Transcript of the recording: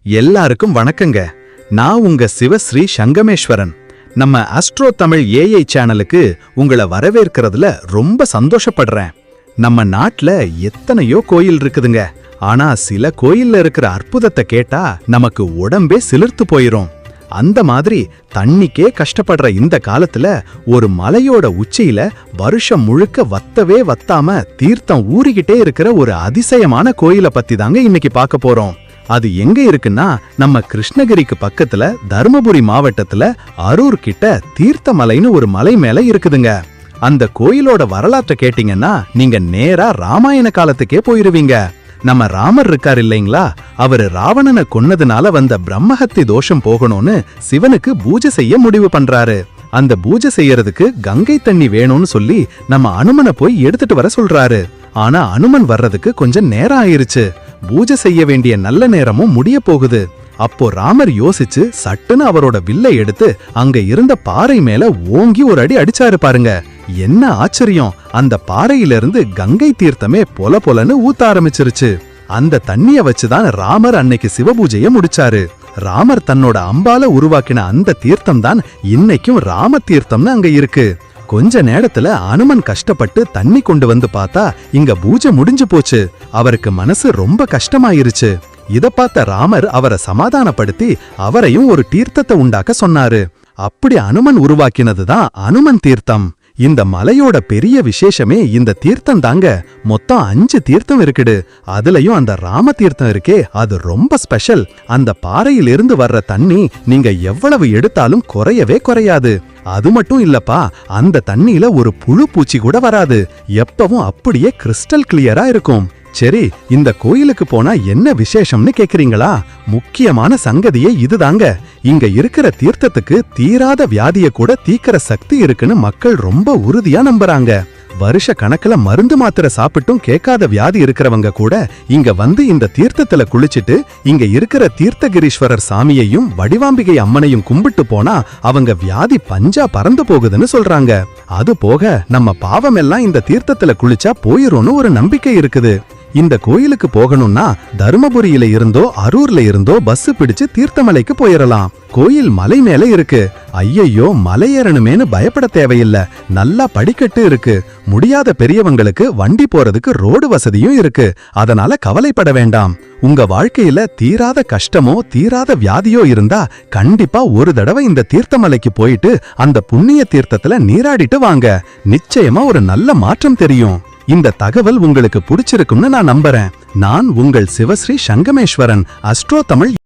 எல்லாருக்கும் வணக்கங்க. நான் உங்க சிவஸ்ரீ சங்கமேஸ்வரன். நம்ம அஸ்ட்ரோ தமிழ் ஏஐ சேனலுக்கு உங்களை வரவேற்கிறதுல ரொம்ப சந்தோஷப்படுறேன். நம்ம நாட்டுல எத்தனையோ கோயில் இருக்குதுங்க. ஆனா சில கோயில்ல இருக்கிற அற்புதத்தை கேட்டா நமக்கு உடம்பே சிலிர்த்து போயிரும். அந்த மாதிரி தண்ணிக்கே கஷ்டப்படுற இந்த காலத்துல ஒரு மலையோட உச்சியில வருஷம் முழுக்க வத்தவே வத்தாம தீர்த்தம் ஊறிக்கிட்டே இருக்கிற ஒரு அதிசயமான கோயிலை பத்தி தாங்க இன்னைக்கு பார்க்க போறோம். அது எங்க இருக்குன்னா நம்ம கிருஷ்ணகிரிக்கு பக்கத்துல தர்மபுரி மாவட்டத்துல அரூர் கிட்ட தீர்த்தமலைன்னு ஒரு மலை மேல இருக்குதுங்க. அந்த கோயிலோட வரலாற்றை கேட்டீங்கன்னா நீங்க நேரா ராமாயண காலத்துக்கே போயிருவீங்க. நம்ம ராமர் இருக்கார் இல்லைங்களா, அவரு ராவணனை கொன்னதுனால வந்த பிரம்மஹத்தி தோஷம் போகணும்னு சிவனுக்கு பூஜை செய்ய முடிவு பண்றாரு. அந்த பூஜை செய்யறதுக்கு கங்கை தண்ணி வேணும்னு சொல்லி நம்ம அனுமனை போய் எடுத்துட்டு வர சொல்றாரு. ஆனா அனுமன் வர்றதுக்கு கொஞ்சம் நேரம் ஆயிருச்சு. பூஜை செய்ய வேண்டிய நல்ல நேரமும் முடிய போகுது. அப்போ ராமர் யோசிச்சு சட்டுன்னு அவரோட வில்லை எடுத்து அங்க இருந்த பாறை மேல ஓங்கி ஒரு அடி அடிச்சாரு பாருங்க. என்ன ஆச்சரியம், அந்த பாறையிலிருந்து கங்கை தீர்த்தமே பொல பொலன்னு ஊத்த ஆரம்பிச்சிருச்சு. அந்த தண்ணிய வச்சுதான் ராமர் அன்னைக்கு சிவபூஜைய முடிச்சாரு. ராமர் தன்னோட அம்பால உருவாக்கின அந்த தீர்த்தம் தான் இன்னைக்கும் ராம தீர்த்தம்னு அங்க இருக்கு. கொஞ்ச நேரத்துல அனுமன் கஷ்டப்பட்டு தண்ணி கொண்டு வந்து பார்த்தா இங்க பூஜை முடிஞ்சு போச்சு. அவருக்கு மனசு ரொம்ப கஷ்டமாயிருச்சு. இத பார்த்த ராமர் அவரை சமாதானப்படுத்தி அவரையும் ஒரு தீர்த்தத்தை உண்டாக்க சொன்னாரு. அப்படி அனுமன் உருவாக்கினதுதான் அனுமன் தீர்த்தம். இந்த மலையோட பெரிய விசேஷமே இந்த தீர்த்தம் தாங்க. மொத்தம் 5 தீர்த்தம் இருக்குது. அதுலயும் அந்த ராம தீர்த்தம் இருக்கே, அது ரொம்ப ஸ்பெஷல். அந்த பாறையிலிருந்து வர்ற தண்ணி நீங்க எவ்வளவு எடுத்தாலும் குறையவே குறையாது. அது மட்டும் இல்லப்பா, அந்த தண்ணியில ஒரு புழு பூச்சி கூட வராது. எப்பவும் அப்படியே கிறிஸ்டல் கிளியரா இருக்கும். சரி, இந்த கோயிலுக்கு போனா என்ன விசேஷம்னு கேக்குறீங்களா? முக்கியமான சங்கதியே இதுதாங்க. இங்க இருக்கிற தீர்த்தத்துக்கு தீராத வியாதிய கூட தீக்கிற சக்தி இருக்குன்னு மக்கள் ரொம்ப உறுதியா நம்புறாங்க. வருஷ கணக்குல மருந்து மாத்திரை சாப்பிட்டும் கேட்காத வியாதி இருக்கிறவங்க கூட இங்க வந்து இந்த தீர்த்தத்துல குளிச்சிட்டு இங்க இருக்கிற தீர்த்தகிரீஸ்வரர் சாமியையும் வடிவாம்பிகை அம்மனையும் கும்பிட்டு போனா அவங்க வியாதி பஞ்சா பறந்து போகுதுன்னு சொல்றாங்க. அது போக நம்ம பாவம் எல்லாம் இந்த தீர்த்தத்துல குளிச்சா போயிரும்னு ஒரு நம்பிக்கை இருக்குது. இந்த கோயிலுக்கு போகணும்னா தர்மபுரியில இருந்தோ அரூர்ல இருந்தோ பஸ் பிடிச்சு தீர்த்தமலைக்கு போயிடலாம். கோயில் மலை மேல இருக்கு. ஐயையோ, மலை ஏறணுமேனு பயப்பட தேவையில்ல. நல்லா படிக்கட்டு இருக்கு. முடியாத பெரியவங்களுக்கு வண்டி போறதுக்கு ரோடு வசதியும் இருக்கு. அதனால கவலைப்பட வேண்டாம். உங்க வாழ்க்கையில தீராத கஷ்டமோ தீராத வியாதியோ இருந்தா கண்டிப்பா ஒரு தடவை இந்த தீர்த்தமலைக்கு போயிட்டு அந்த புண்ணிய தீர்த்தத்துல நீராடிட்டு வாங்க. நிச்சயமா ஒரு நல்ல மாற்றம் தெரியும். இந்த தகவல் உங்களுக்கு பிடிச்சிருக்கும்னு நான் நம்புறேன். நான் உங்கள் சிவஸ்ரீ சங்கமேஸ்வரன், அஸ்ட்ரோ தமிழ்.